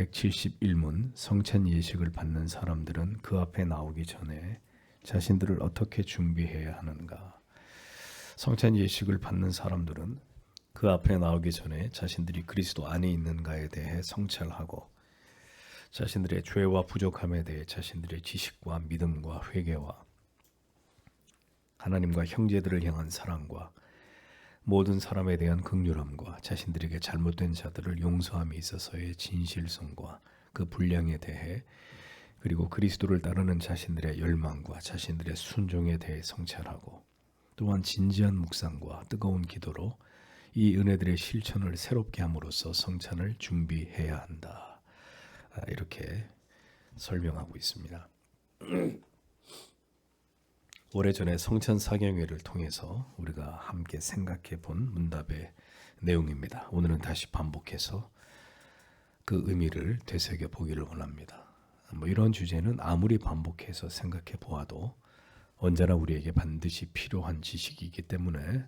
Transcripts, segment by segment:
171문 성찬 예식을 받는 사람들은 그 앞에 나오기 전에 자신들을 어떻게 준비해야 하는가? 성찬 예식을 받는 사람들은 그 앞에 나오기 전에 자신들이 그리스도 안에 있는가에 대해 성찰하고 자신들의 죄와 부족함에 대해 자신들의 지식과 믿음과 회개와 하나님과 형제들을 향한 사랑과 모든 사람에 대한 긍휼함과 자신들에게 잘못된 자들을 용서함에 있어서의 진실성과 그 분량에 대해 그리고 그리스도를 따르는 자신들의 열망과 자신들의 순종에 대해 성찰하고 또한 진지한 묵상과 뜨거운 기도로 이 은혜들의 실천을 새롭게 함으로써 성찬을 준비해야 한다. 이렇게 설명하고 있습니다. 오래전에 성찬 사경회를 통해서 우리가 함께 생각해 본 문답의 내용입니다. 오늘은 다시 반복해서 그 의미를 되새겨 보기를 원합니다. 이런 주제는 아무리 반복해서 생각해 보아도 언제나 우리에게 반드시 필요한 지식이기 때문에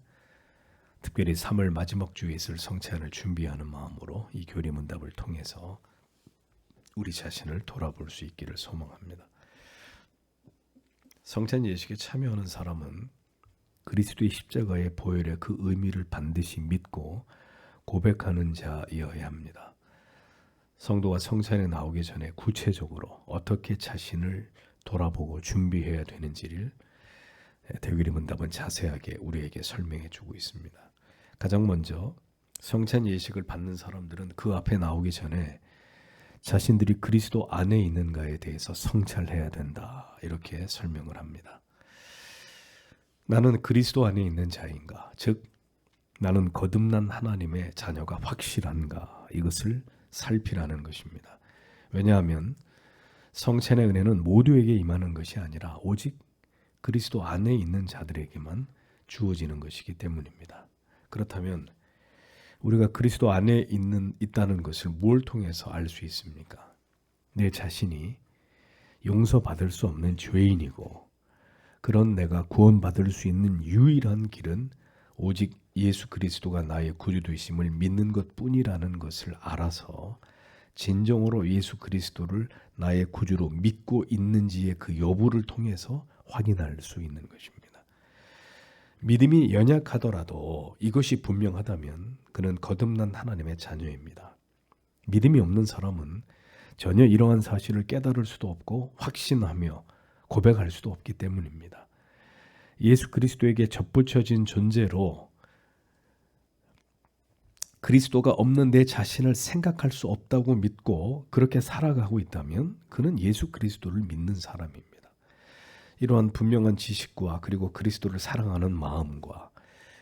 특별히 3월 마지막 주에 있을 성찬을 준비하는 마음으로 이 교리 문답을 통해서 우리 자신을 돌아볼 수 있기를 소망합니다. 성찬 예식에 참여하는 사람은 그리스도의 십자가의 보혈의 그 의미를 반드시 믿고 고백하는 자이어야 합니다. 성도가 성찬에 나오기 전에 구체적으로 어떻게 자신을 돌아보고 준비해야 되는지를 대교리 문답은 자세하게 우리에게 설명해 주고 있습니다. 가장 먼저 성찬 예식을 받는 사람들은 그 앞에 나오기 전에 자신들이 그리스도 안에 있는가에 대해서 성찰해야 된다. 이렇게 설명을 합니다. 나는 그리스도 안에 있는 자인가? 즉 나는 거듭난 하나님의 자녀가 확실한가? 이것을 살피라는 것입니다. 왜냐하면 성찬의 은혜는 모두에게 임하는 것이 아니라 오직 그리스도 안에 있는 자들에게만 주어지는 것이기 때문입니다. 그렇다면 우리가 그리스도 안에 있다는 것을 뭘 통해서 알 수 있습니까? 내 자신이 용서받을 수 없는 죄인이고 그런 내가 구원받을 수 있는 유일한 길은 오직 예수 그리스도가 나의 구주 되심을 믿는 것뿐이라는 것을 알아서 진정으로 예수 그리스도를 나의 구주로 믿고 있는지의 그 여부를 통해서 확인할 수 있는 것입니다. 믿음이 연약하더라도 이것이 분명하다면 그는 거듭난 하나님의 자녀입니다. 믿음이 없는 사람은 전혀 이러한 사실을 깨달을 수도 없고 확신하며 고백할 수도 없기 때문입니다. 예수 그리스도에게 접붙여진 존재로 그리스도가 없는 내 자신을 생각할 수 없다고 믿고 그렇게 살아가고 있다면 그는 예수 그리스도를 믿는 사람입니다. 이러한 분명한 지식과 그리고 그리스도를 사랑하는 마음과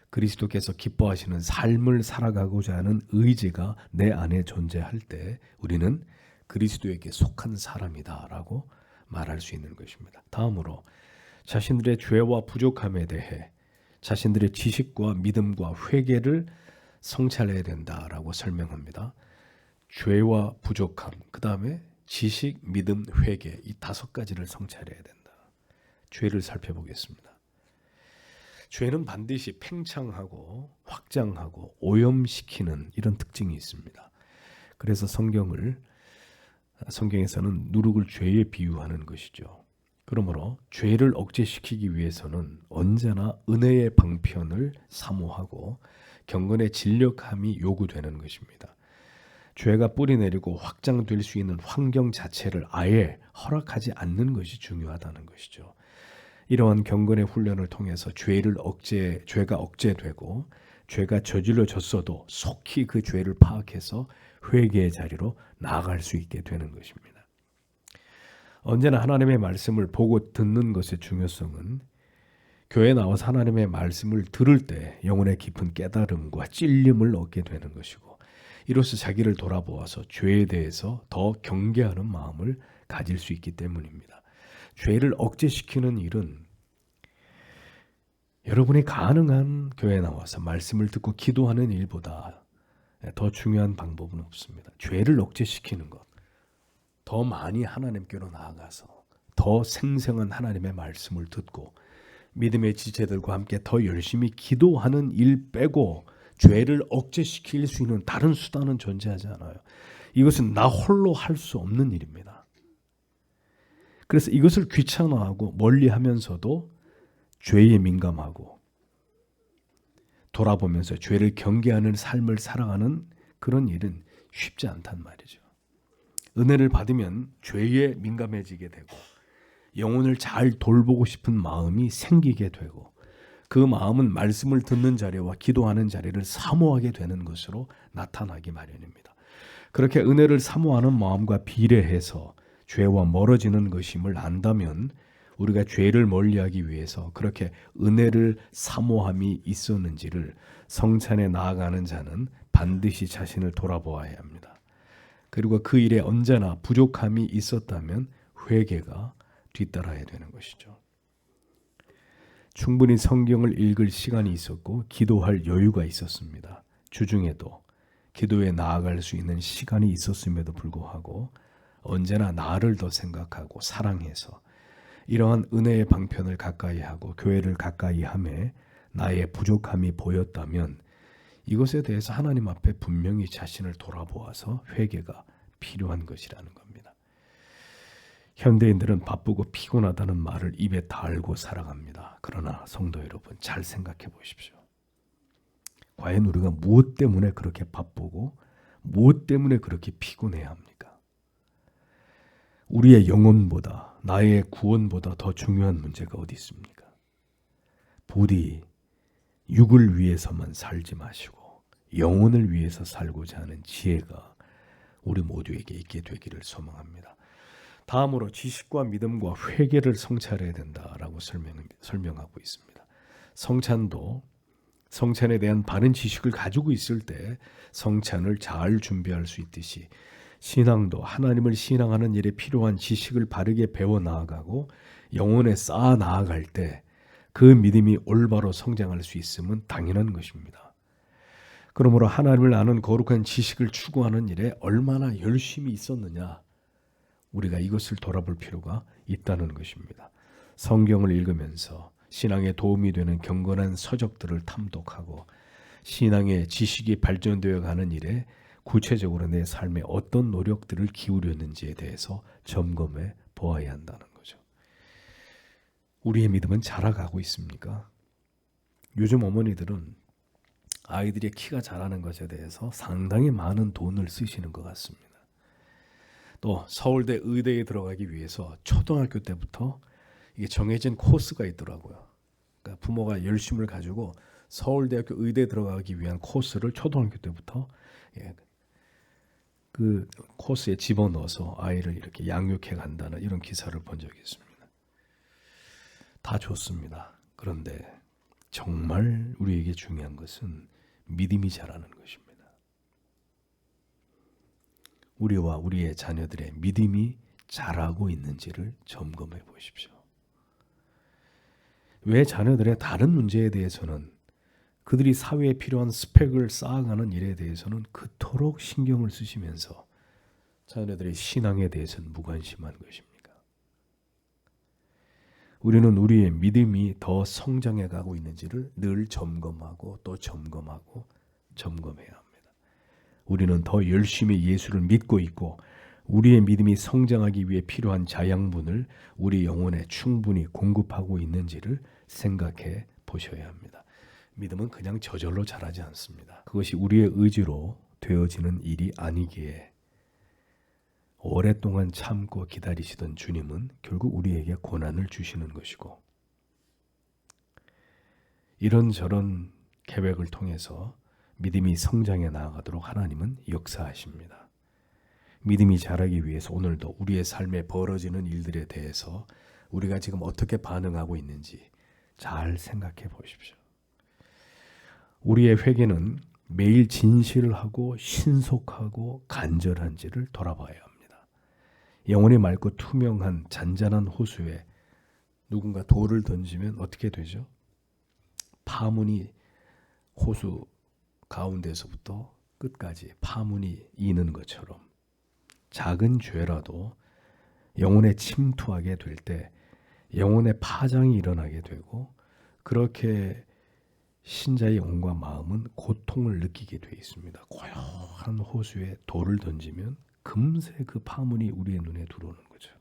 그리스도께서 기뻐하시는 삶을 살아가고자 하는 의지가 내 안에 존재할 때 우리는 그리스도에게 속한 사람이다라고 말할 수 있는 것입니다. 다음으로 자신들의 죄와 부족함에 대해 자신들의 지식과 믿음과 회개를 성찰해야 된다라고 설명합니다. 죄와 부족함, 그 다음에 지식, 믿음, 회개 이 5가지를 성찰해야 된다. 죄를 살펴보겠습니다. 죄는 반드시 팽창하고 확장하고 오염시키는 이런 특징이 있습니다. 그래서 성경에서는 누룩을 죄에 비유하는 것이죠. 그러므로 죄를 억제시키기 위해서는 언제나 은혜의 방편을 사모하고 경건의 진력함이 요구되는 것입니다. 죄가 뿌리내리고 확장될 수 있는 환경 자체를 아예 허락하지 않는 것이 중요하다는 것이죠. 이러한 경건의 훈련을 통해서 죄가 억제되고 죄가 저질러졌어도 속히 그 죄를 파악해서 회개의 자리로 나아갈 수 있게 되는 것입니다. 언제나 하나님의 말씀을 보고 듣는 것의 중요성은 교회에 나와서 하나님의 말씀을 들을 때 영혼의 깊은 깨달음과 찔림을 얻게 되는 것이고 이로써 자기를 돌아보아서 죄에 대해서 더 경계하는 마음을 가질 수 있기 때문입니다. 죄를 억제시키는 일은 여러분이 가능한 교회에 나와서 말씀을 듣고 기도하는 일보다 더 중요한 방법은 없습니다. 죄를 억제시키는 것, 더 많이 하나님께로 나아가서 더 생생한 하나님의 말씀을 듣고 믿음의 지체들과 함께 더 열심히 기도하는 일 빼고 죄를 억제시킬 수 있는 다른 수단은 존재하지 않아요. 이것은 나 홀로 할 수 없는 일입니다. 그래서 이것을 귀찮아하고 멀리하면서도 죄에 민감하고 돌아보면서 죄를 경계하는 삶을 살아가는 그런 일은 쉽지 않단 말이죠. 은혜를 받으면 죄에 민감해지게 되고 영혼을 잘 돌보고 싶은 마음이 생기게 되고 그 마음은 말씀을 듣는 자리와 기도하는 자리를 사모하게 되는 것으로 나타나기 마련입니다. 그렇게 은혜를 사모하는 마음과 비례해서 죄와 멀어지는 것임을 안다면 우리가 죄를 멀리하기 위해서 그렇게 은혜를 사모함이 있었는지를 성찬에 나아가는 자는 반드시 자신을 돌아보아야 합니다. 그리고 그 일에 언제나 부족함이 있었다면 회개가 뒤따라야 되는 것이죠. 충분히 성경을 읽을 시간이 있었고 기도할 여유가 있었습니다. 주중에도 기도에 나아갈 수 있는 시간이 있었음에도 불구하고 언제나 나를 더 생각하고 사랑해서 이러한 은혜의 방편을 가까이 하고 교회를 가까이 함에 나의 부족함이 보였다면 이것에 대해서 하나님 앞에 분명히 자신을 돌아보아서 회개가 필요한 것이라는 겁니다. 현대인들은 바쁘고 피곤하다는 말을 입에 달고 살아갑니다. 그러나 성도 여러분 잘 생각해 보십시오. 과연 우리가 무엇 때문에 그렇게 바쁘고 무엇 때문에 그렇게 피곤해야 합니까? 우리의 영혼보다 나의 구원보다 더 중요한 문제가 어디 있습니까? 부디 육을 위해서만 살지 마시고 영혼을 위해서 살고자 하는 지혜가 우리 모두에게 있게 되기를 소망합니다. 다음으로 지식과 믿음과 회개를 성찰해야 된다라고 설명하고 있습니다. 성찬도 성찬에 대한 바른 지식을 가지고 있을 때 성찬을 잘 준비할 수 있듯이 신앙도 하나님을 신앙하는 일에 필요한 지식을 바르게 배워 나아가고 영혼에 쌓아 나아갈 때 그 믿음이 올바로 성장할 수 있음은 당연한 것입니다. 그러므로 하나님을 아는 거룩한 지식을 추구하는 일에 얼마나 열심히 있었느냐 우리가 이것을 돌아볼 필요가 있다는 것입니다. 성경을 읽으면서 신앙에 도움이 되는 경건한 서적들을 탐독하고 신앙의 지식이 발전되어 가는 일에 구체적으로 내 삶에 어떤 노력들을 기울였는지에 대해서 점검해 보아야 한다는 거죠. 우리의 믿음은 자라가고 있습니까? 요즘 어머니들은 아이들의 키가 자라는 것에 대해서 상당히 많은 돈을 쓰시는 것 같습니다. 또 서울대 의대에 들어가기 위해서 초등학교 때부터 이게 정해진 코스가 있더라고요. 그러니까 부모가 열심을 가지고 서울대학교 의대에 들어가기 위한 코스를 초등학교 때부터 그 코스에 집어넣어서 아이를 이렇게 양육해 간다는 이런 기사를 본 적이 있습니다. 다 좋습니다. 그런데 정말 우리에게 중요한 것은 믿음이 자라는 것입니다. 우리와 우리의 자녀들의 믿음이 자라고 있는지를 점검해 보십시오. 왜 자녀들의 다른 문제에 대해서는 그들이 사회에 필요한 스펙을 쌓아가는 일에 대해서는 그토록 신경을 쓰시면서 자녀들의 신앙에 대해서는 무관심한 것입니까? 우리는 우리의 믿음이 더 성장해 가고 있는지를 늘 점검하고 또 점검하고 점검해야 합니다. 우리는 더 열심히 예수를 믿고 있고 우리의 믿음이 성장하기 위해 필요한 자양분을 우리 영혼에 충분히 공급하고 있는지를 생각해 보셔야 합니다. 믿음은 그냥 저절로 자라지 않습니다. 그것이 우리의 의지로 되어지는 일이 아니기에 오랫동안 참고 기다리시던 주님은 결국 우리에게 고난을 주시는 것이고 이런저런 계획을 통해서 믿음이 성장해 나아가도록 하나님은 역사하십니다. 믿음이 자라기 위해서 오늘도 우리의 삶에 벌어지는 일들에 대해서 우리가 지금 어떻게 반응하고 있는지 잘 생각해 보십시오. 우리의 회개는 매일 진실하고 신속하고 간절한지를 돌아봐야 합니다. 영혼이 맑고 투명한 잔잔한 호수에 누군가 돌을 던지면 어떻게 되죠? 파문이 호수 가운데서부터 끝까지 파문이 이는 것처럼 작은 죄라도 영혼에 침투하게 될 때 영혼의 파장이 일어나게 되고 그렇게 신자의 영혼과 마음은 고통을 느끼게 돼 있습니다. 고요한 호수에 돌을 던지면 금세 그 파문이 우리의 눈에 들어오는 것처럼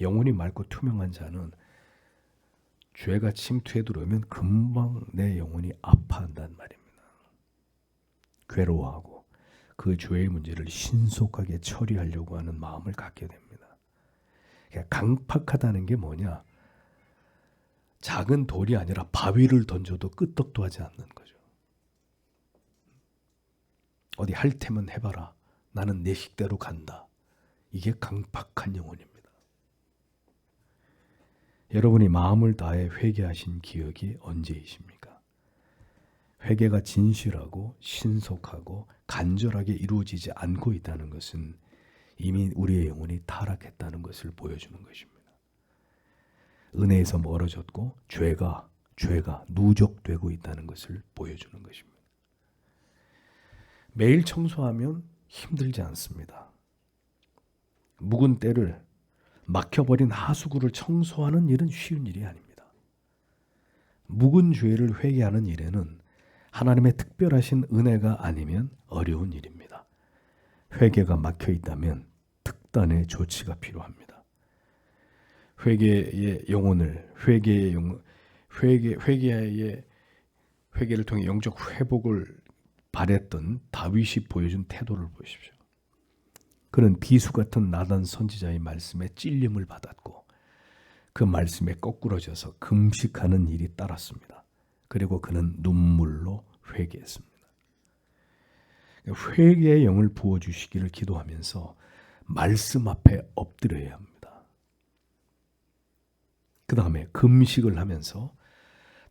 영혼이 맑고 투명한 자는 죄가 침투해 들어오면 금방 내 영혼이 아파한단 말입니다. 괴로워하고 그 죄의 문제를 신속하게 처리하려고 하는 마음을 갖게 됩니다. 그러니까 강팍하다는 게 뭐냐? 작은 돌이 아니라 바위를 던져도 끄떡도 하지 않는 거죠. 어디 할 테면 해봐라. 나는 내 식대로 간다. 이게 강팍한 영혼입니다. 여러분이 마음을 다해 회개하신 기억이 언제이십니까? 회개가 진실하고 신속하고 간절하게 이루어지지 않고 있다는 것은 이미 우리의 영혼이 타락했다는 것을 보여주는 것입니다. 은혜에서 멀어졌고 죄가 누적되고 있다는 것을 보여주는 것입니다. 매일 청소하면 힘들지 않습니다. 묵은 때를 막혀버린 하수구를 청소하는 일은 쉬운 일이 아닙니다. 묵은 죄를 회개하는 일에는 하나님의 특별하신 은혜가 아니면 어려운 일입니다. 회개가 막혀 있다면 특단의 조치가 필요합니다. 회개의 영혼을 회개를 통해 영적 회복을 바랬던 다윗이 보여준 태도를 보십시오. 그는 비수 같은 나단 선지자의 말씀에 찔림을 받았고 그 말씀에 거꾸러져서 금식하는 일이 따랐습니다. 그리고 그는 눈물로 회개했습니다. 회개의 영을 부어주시기를 기도하면서 말씀 앞에 엎드려야 합니다. 그 다음에 금식을 하면서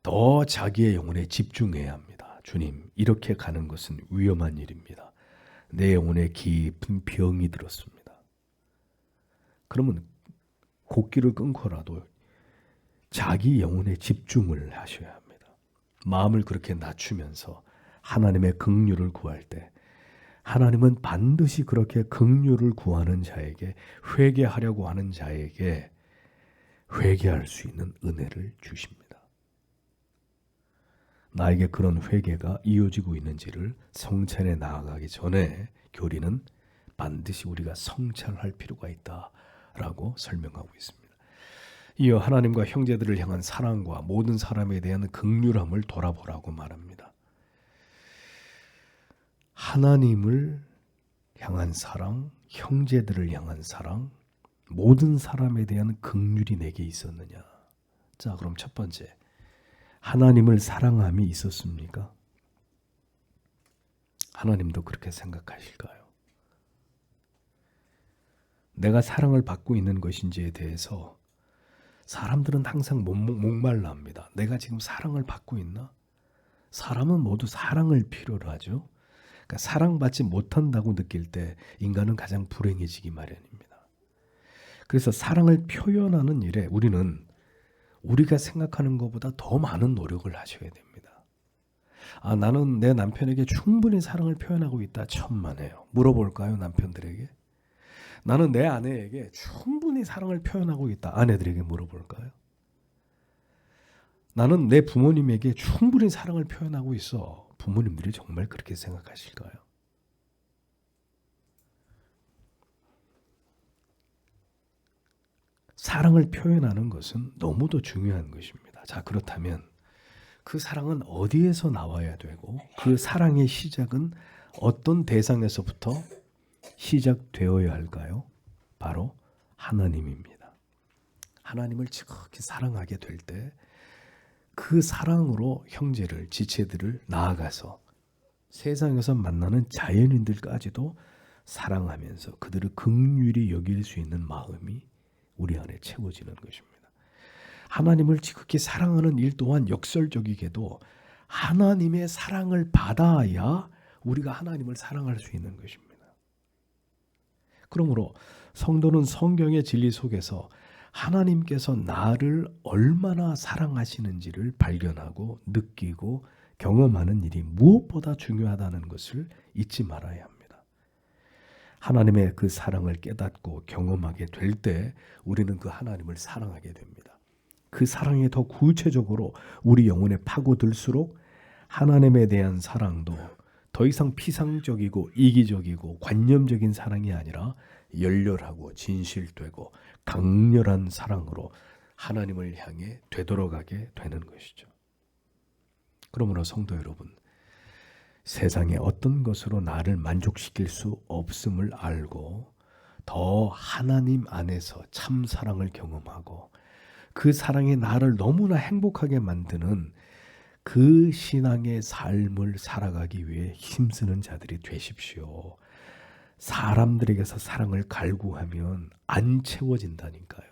더 자기의 영혼에 집중해야 합니다. 주님, 이렇게 가는 것은 위험한 일입니다. 내 영혼에 깊은 병이 들었습니다. 그러면 곡기를 끊고라도 자기 영혼에 집중을 하셔야 합니다. 마음을 그렇게 낮추면서 하나님의 긍휼을 구할 때 하나님은 반드시 그렇게 긍휼을 구하는 자에게 회개하려고 하는 자에게 회개할 수 있는 은혜를 주십니다. 나에게 그런 회개가 이어지고 있는지를 성찬에 나아가기 전에 교리는 반드시 우리가 성찰할 필요가 있다라고 설명하고 있습니다. 이어 하나님과 형제들을 향한 사랑과 모든 사람에 대한 긍휼함을 돌아보라고 말합니다. 하나님을 향한 사랑, 형제들을 향한 사랑, 모든 사람에 대한 긍휼이 내게 있었느냐? 자, 그럼 첫 번째, 하나님을 사랑함이 있었습니까? 하나님도 그렇게 생각하실까요? 내가 사랑을 받고 있는 것인지에 대해서 사람들은 항상 목말라 합니다. 내가 지금 사랑을 받고 있나? 사람은 모두 사랑을 필요로 하죠. 그러니까 사랑받지 못한다고 느낄 때 인간은 가장 불행해지기 마련입니다. 그래서 사랑을 표현하는 일에 우리는 우리가 생각하는 것보다 더 많은 노력을 하셔야 됩니다. 나는 내 남편에게 충분히 사랑을 표현하고 있다. 천만에요. 물어볼까요, 남편들에게? 나는 내 아내에게 충분히 사랑을 표현하고 있다. 아내들에게 물어볼까요? 나는 내 부모님에게 충분히 사랑을 표현하고 있어. 부모님들이 정말 그렇게 생각하실까요? 사랑을 표현하는 것은 너무도 중요한 것입니다. 자, 그렇다면 그 사랑은 어디에서 나와야 되고 그 사랑의 시작은 어떤 대상에서부터 시작되어야 할까요? 바로 하나님입니다. 하나님을 지극히 사랑하게 될 때 그 사랑으로 형제를, 지체들을 나아가서 세상에서 만나는 자연인들까지도 사랑하면서 그들을 긍휼히 여길 수 있는 마음이 우리 안에 채워지는 것입니다. 하나님을 지극히 사랑하는 일 또한 역설적이게도 하나님의 사랑을 받아야 우리가 하나님을 사랑할 수 있는 것입니다. 그러므로 성도는 성경의 진리 속에서 하나님께서 나를 얼마나 사랑하시는지를 발견하고 느끼고 경험하는 일이 무엇보다 중요하다는 것을 잊지 말아야 합니다. 하나님의 그 사랑을 깨닫고 경험하게 될 때 우리는 그 하나님을 사랑하게 됩니다. 그 사랑이 더 구체적으로 우리 영혼에 파고들수록 하나님에 대한 사랑도 더 이상 피상적이고 이기적이고 관념적인 사랑이 아니라 열렬하고 진실되고 강렬한 사랑으로 하나님을 향해 되돌아가게 되는 것이죠. 그러므로 성도 여러분, 세상의 어떤 것으로 나를 만족시킬 수 없음을 알고 더 하나님 안에서 참 사랑을 경험하고 그 사랑이 나를 너무나 행복하게 만드는 그 신앙의 삶을 살아가기 위해 힘쓰는 자들이 되십시오. 사람들에게서 사랑을 갈구하면 안 채워진다니까요.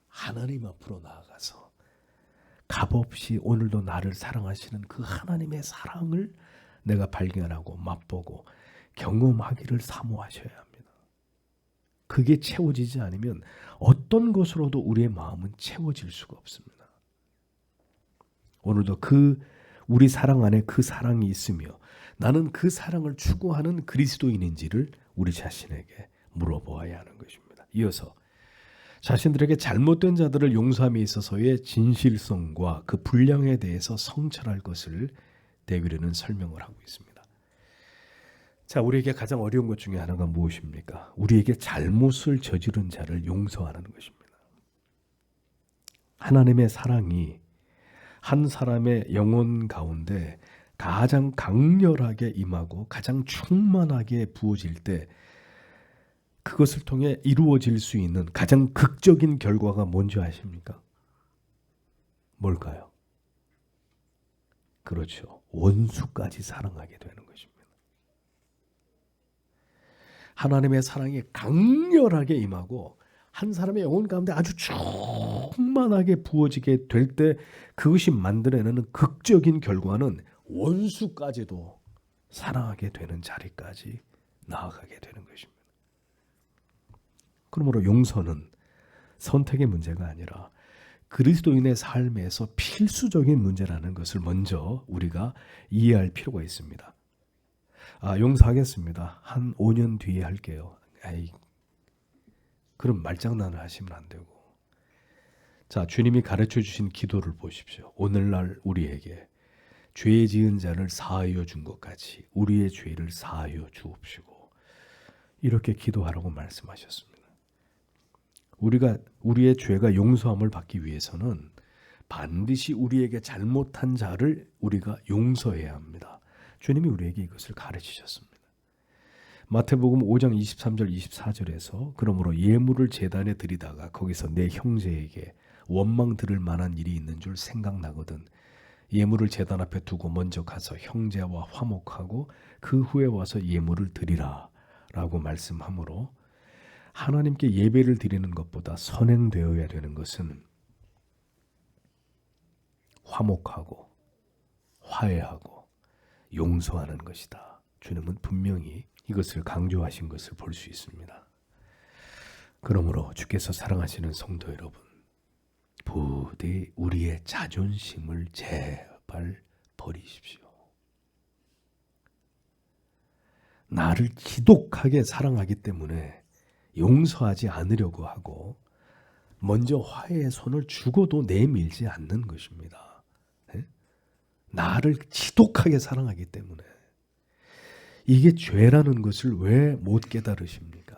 하나님 앞으로 나아가서 값없이 오늘도 나를 사랑하시는 그 하나님의 사랑을 내가 발견하고 맛보고 경험하기를 사모하셔야 합니다. 그게 채워지지 않으면 어떤 것으로도 우리의 마음은 채워질 수가 없습니다. 오늘도 우리 사랑 안에 그 사랑이 있으며 나는 그 사랑을 추구하는 그리스도인인지를 우리 자신에게 물어보아야 하는 것입니다. 이어서 자신들에게 잘못된 자들을 용서함에 있어서의 진실성과 그 분량에 대해서 성찰할 것을 데위르는 설명을 하고 있습니다. 자, 우리에게 가장 어려운 것 중에 하나가 무엇입니까? 우리에게 잘못을 저지른 자를 용서하는 것입니다. 하나님의 사랑이 한 사람의 영혼 가운데 가장 강렬하게 임하고 가장 충만하게 부어질 때 그것을 통해 이루어질 수 있는 가장 극적인 결과가 뭔지 아십니까? 뭘까요? 그렇죠. 원수까지 사랑하게 되는 것입니다. 하나님의 사랑이 강렬하게 임하고 한 사람의 영혼 가운데 아주 충만하게 부어지게 될 때 그것이 만들어내는 극적인 결과는 원수까지도 사랑하게 되는 자리까지 나아가게 되는 것입니다. 그러므로 용서는 선택의 문제가 아니라 그리스도인의 삶에서 필수적인 문제라는 것을 먼저 우리가 이해할 필요가 있습니다. 용서하겠습니다. 한 5년 뒤에 할게요. 그럼 말장난을 하시면 안 되고. 자, 주님이 가르쳐 주신 기도를 보십시오. 오늘날 우리에게 죄 지은 자를 사하여 준 것 같이 우리의 죄를 사하여 주옵시고 이렇게 기도하라고 말씀하셨습니다. 우리의 죄가 용서함을 받기 위해서는 반드시 우리에게 잘못한 자를 우리가 용서해야 합니다. 주님이 우리에게 이것을 가르치셨습니다. 마태복음 5장 23절 24절에서 그러므로 예물을 제단에 드리다가 거기서 내 형제에게 원망 들을 만한 일이 있는 줄 생각나거든 예물을 제단 앞에 두고 먼저 가서 형제와 화목하고 그 후에 와서 예물을 드리라 라고 말씀하므로 하나님께 예배를 드리는 것보다 선행되어야 되는 것은 화목하고 화해하고 용서하는 것이다. 주님은 분명히 이것을 강조하신 것을 볼 수 있습니다. 그러므로 주께서 사랑하시는 성도 여러분, 부디 우리의 자존심을 제발 버리십시오. 나를 지독하게 사랑하기 때문에 용서하지 않으려고 하고 먼저 화해의 손을 주고도 내밀지 않는 것입니다. 나를 지독하게 사랑하기 때문에 이게 죄라는 것을 왜 못 깨달으십니까?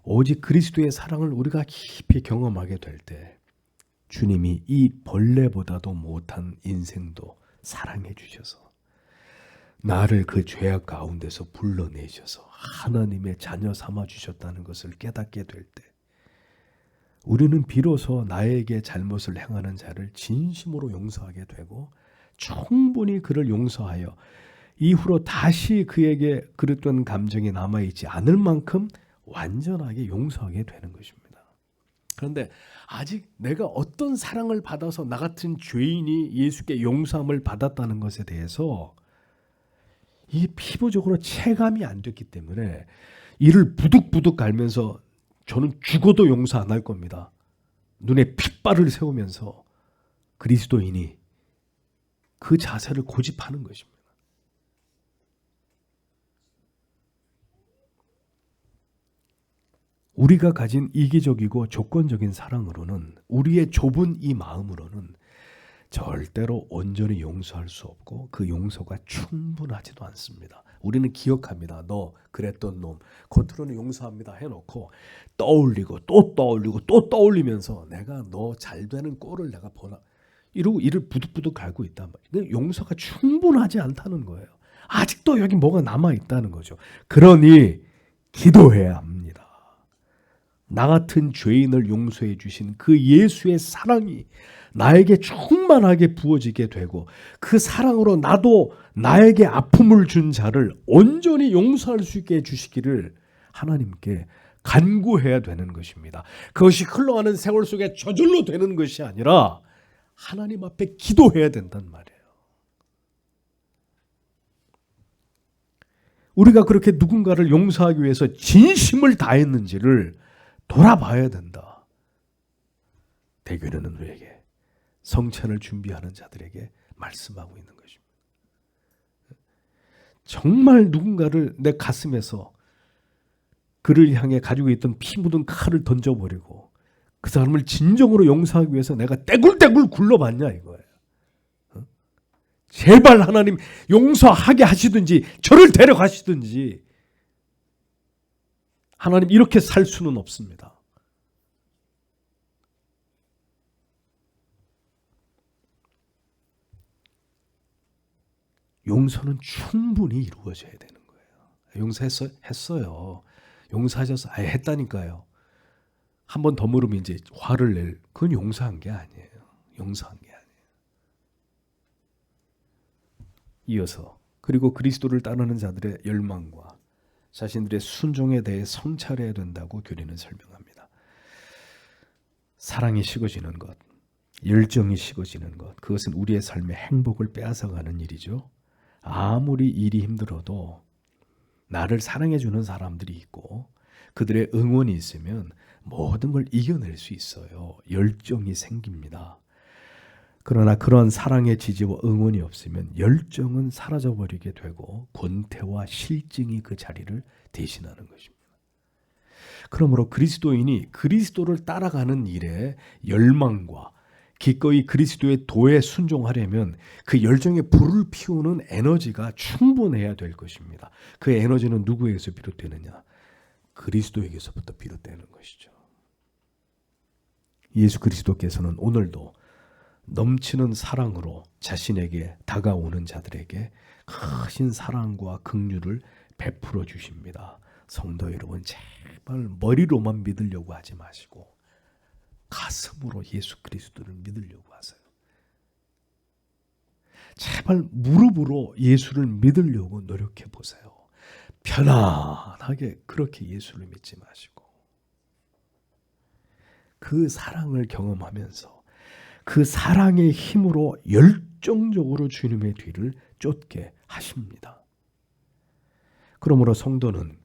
오직 그리스도의 사랑을 우리가 깊이 경험하게 될 때 주님이 이 벌레보다도 못한 인생도 사랑해 주셔서 나를 그 죄악 가운데서 불러내셔서 하나님의 자녀 삼아 주셨다는 것을 깨닫게 될 때 우리는 비로소 나에게 잘못을 행하는 자를 진심으로 용서하게 되고 충분히 그를 용서하여 이후로 다시 그에게 그랬던 감정이 남아있지 않을 만큼 완전하게 용서하게 되는 것입니다. 그런데 아직 내가 어떤 사랑을 받아서 나 같은 죄인이 예수께 용서함을 받았다는 것에 대해서 이게 피부적으로 체감이 안 됐기 때문에 이를 부득부득 갈면서 저는 죽어도 용서 안 할 겁니다. 눈에 핏발을 세우면서 그리스도인이 그 자세를 고집하는 것입니다. 우리가 가진 이기적이고 조건적인 사랑으로는, 우리의 좁은 이 마음으로는 절대로 온전히 용서할 수 없고 그 용서가 충분하지도 않습니다. 우리는 기억합니다. 너 그랬던 놈 겉으로는 용서합니다 해놓고 떠올리고 또 떠올리고 또 떠올리면서 내가 너 잘되는 꼴을 내가 보나, 이러고 이를 부득부득 갈고 있단 말이에요. 용서가 충분하지 않다는 거예요. 아직도 여기 뭐가 남아있다는 거죠. 그러니 기도해야 합니다. 나 같은 죄인을 용서해 주신 그 예수의 사랑이 나에게 충만하게 부어지게 되고, 그 사랑으로 나도 나에게 아픔을 준 자를 온전히 용서할 수 있게 해주시기를 하나님께 간구해야 되는 것입니다. 그것이 흘러가는 세월 속에 저절로 되는 것이 아니라 하나님 앞에 기도해야 된단 말이에요. 우리가 그렇게 누군가를 용서하기 위해서 진심을 다했는지를 돌아봐야 된다. 대교회는 우리에게, 성찬을 준비하는 자들에게 말씀하고 있는 것입니다. 정말 누군가를 내 가슴에서 그를 향해 가지고 있던 피 묻은 칼을 던져버리고 그 사람을 진정으로 용서하기 위해서 내가 떼굴떼굴 굴러봤냐 이거예요. 제발 하나님 용서하게 하시든지 저를 데려가시든지, 하나님 이렇게 살 수는 없습니다. 용서는 충분히 이루어져야 되는 거예요. 용서했어요. 용서하셔서 했다니까요. 한 번 더 물으면 이제 화를 낼, 그건 용서한 게 아니에요. 용서한 게 아니에요. 이어서 그리고 그리스도를 따르는 자들의 열망과 자신들의 순종에 대해 성찰해야 된다고 교리는 설명합니다. 사랑이 식어지는 것, 열정이 식어지는 것, 그것은 우리의 삶의 행복을 빼앗아가는 일이죠. 아무리 일이 힘들어도 나를 사랑해주는 사람들이 있고 그들의 응원이 있으면 모든 걸 이겨낼 수 있어요. 열정이 생깁니다. 그러나 그런 사랑의 지지와 응원이 없으면 열정은 사라져버리게 되고 권태와 실증이 그 자리를 대신하는 것입니다. 그러므로 그리스도인이 그리스도를 따라가는 일에 열망과 기꺼이 그리스도의 도에 순종하려면 그 열정에 불을 피우는 에너지가 충분해야 될 것입니다. 그 에너지는 누구에게서 비롯되느냐? 그리스도에게서부터 비롯되는 것이죠. 예수 그리스도께서는 오늘도 넘치는 사랑으로 자신에게 다가오는 자들에게 크신 사랑과 긍휼을 베풀어 주십니다. 성도 여러분, 제발 머리로만 믿으려고 하지 마시고 가슴으로 예수 그리스도를 믿으려고 하세요. 제발 무릎으로 예수를 믿으려고 노력해 보세요. 편안하게 그렇게 예수를 믿지 마시고 그 사랑을 경험하면서 그 사랑의 힘으로 열정적으로 주님의 뒤를 쫓게 하십니다. 그러므로 성도는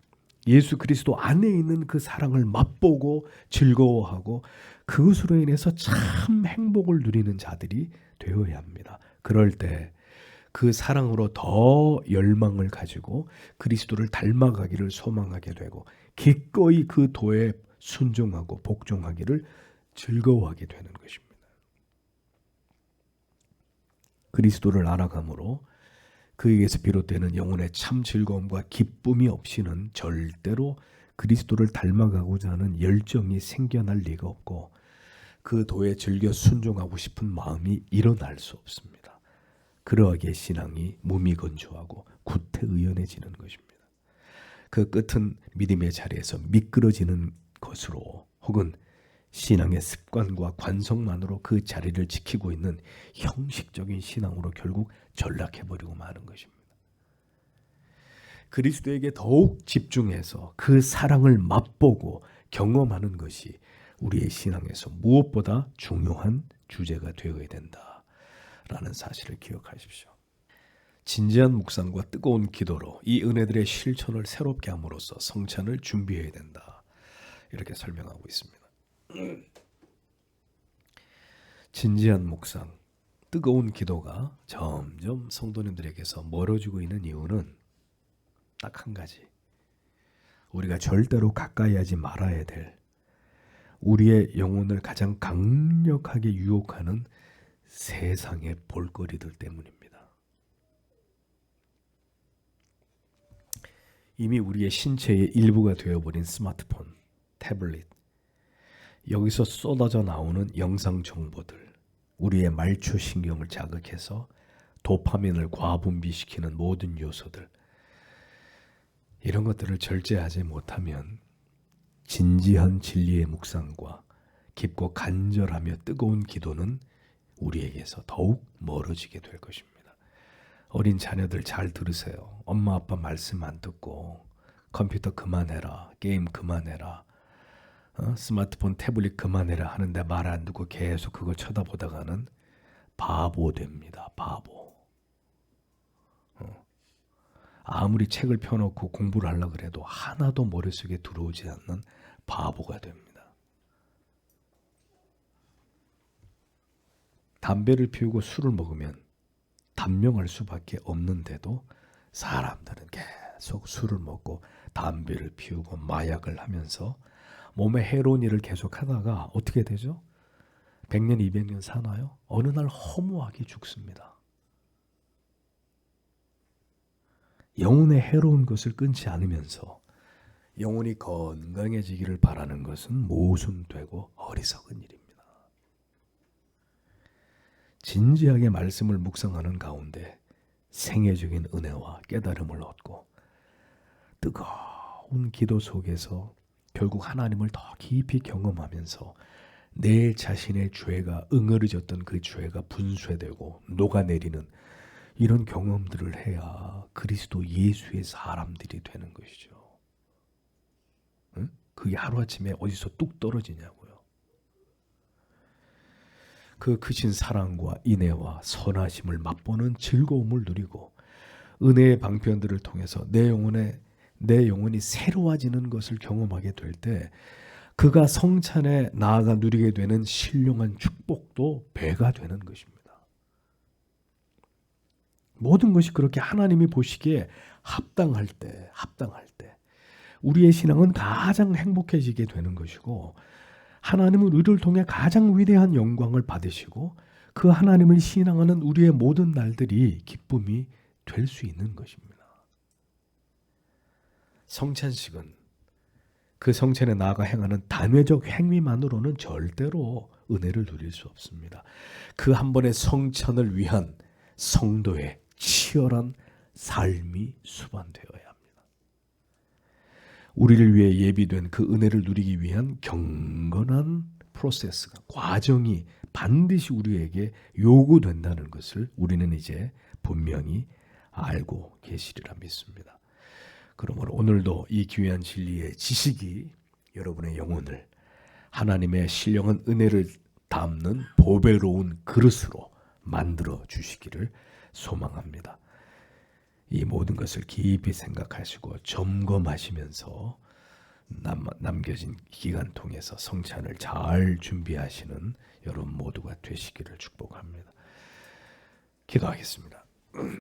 예수 그리스도 안에 있는 그 사랑을 맛보고 즐거워하고 그것으로 인해서 참 행복을 누리는 자들이 되어야 합니다. 그럴 때 그 사랑으로 더 열망을 가지고 그리스도를 닮아가기를 소망하게 되고 기꺼이 그 도에 순종하고 복종하기를 즐거워하게 되는 것입니다. 그리스도를 알아감으로 그에게서 비롯되는 영혼의 참 즐거움과 기쁨이 없이는 절대로 그리스도를 닮아가고자 하는 열정이 생겨날 리가 없고 그 도에 즐겨 순종하고 싶은 마음이 일어날 수 없습니다. 그러하기에 신앙이 무미건조하고 구태의연해지는 것입니다. 그 끝은 믿음의 자리에서 미끄러지는 것으로 혹은 신앙의 습관과 관성만으로 그 자리를 지키고 있는 형식적인 신앙으로 결국 전락해버리고 마는 것입니다. 그리스도에게 더욱 집중해서 그 사랑을 맛보고 경험하는 것이 우리의 신앙에서 무엇보다 중요한 주제가 되어야 된다라는 사실을 기억하십시오. 진지한 묵상과 뜨거운 기도로 이 은혜들의 실천을 새롭게 함으로써 성찬을 준비해야 된다. 이렇게 설명하고 있습니다. 진지한 묵상, 뜨거운 기도가 점점 성도님들에게서 멀어지고 있는 이유는 딱 한 가지. 우리가 절대로 가까이 하지 말아야 될 우리의 영혼을 가장 강력하게 유혹하는 세상의 볼거리들 때문입니다. 이미 우리의 신체의 일부가 되어버린 스마트폰, 태블릿, 여기서 쏟아져 나오는 영상 정보들, 우리의 말초신경을 자극해서 도파민을 과분비시키는 모든 요소들, 이런 것들을 절제하지 못하면 진지한 진리의 묵상과 깊고 간절하며 뜨거운 기도는 우리에게서 더욱 멀어지게 될 것입니다. 어린 자녀들 잘 들으세요. 엄마 아빠 말씀 안 듣고 컴퓨터 그만해라, 게임 그만해라, 스마트폰 태블릿 그만해라 하는데 말 안 듣고 계속 그거 쳐다보다가는 바보 됩니다. 바보. 아무리 책을 펴놓고 공부를 하려고 해도 하나도 머릿속에 들어오지 않는 바보가 됩니다. 담배를 피우고 술을 먹으면 단명할 수밖에 없는데도 사람들은 계속 술을 먹고 담배를 피우고 마약을 하면서 몸에 해로운 일을 계속 하다가 어떻게 되죠? 100년, 200년 사나요? 어느 날 허무하게 죽습니다. 영혼의 해로운 것을 끊지 않으면서 영혼이 건강해지기를 바라는 것은 모순되고 어리석은 일입니다. 진지하게 말씀을 묵상하는 가운데 생애적인 은혜와 깨달음을 얻고 뜨거운 기도 속에서 결국 하나님을 더 깊이 경험하면서 내 자신의 죄가 응어리졌던 그 죄가 분쇄되고 녹아내리는 이런 경험들을 해야 그리스도 예수의 사람들이 되는 것이죠. 응? 그게 하루아침에 어디서 뚝 떨어지냐고요. 그 크신 사랑과 인애와 선하심을 맛보는 즐거움을 누리고 은혜의 방편들을 통해서 내 영혼이 새로워지는 것을 경험하게 될 때 그가 성찬에 나아가 누리게 되는 신령한 축복도 배가 되는 것입니다. 모든 것이 그렇게 하나님이 보시기에 합당할 때 우리의 신앙은 가장 행복해지게 되는 것이고 하나님은 우리를 통해 가장 위대한 영광을 받으시고 그 하나님을 신앙하는 우리의 모든 날들이 기쁨이 될 수 있는 것입니다. 성찬식은 그 성찬에 나아가 행하는 단회적 행위만으로는 절대로 은혜를 누릴 수 없습니다. 그 한 번의 성찬을 위한 성도의 치열한 삶이 수반되어야 합니다. 우리를 위해 예비된 그 은혜를 누리기 위한 경건한 프로세스가 과정이 반드시 우리에게 요구된다는 것을 우리는 이제 분명히 알고 계시리라 믿습니다. 그러므로 오늘도 이 귀한 진리의 지식이 여러분의 영혼을 하나님의 신령한 은혜를 담는 보배로운 그릇으로 만들어 주시기를 소망합니다. 이 모든 것을 깊이 생각하시고 점검하시면서 남겨진 기간 통해서 성찬을 잘 준비하시는 여러분 모두가 되시기를 축복합니다. 기도하겠습니다.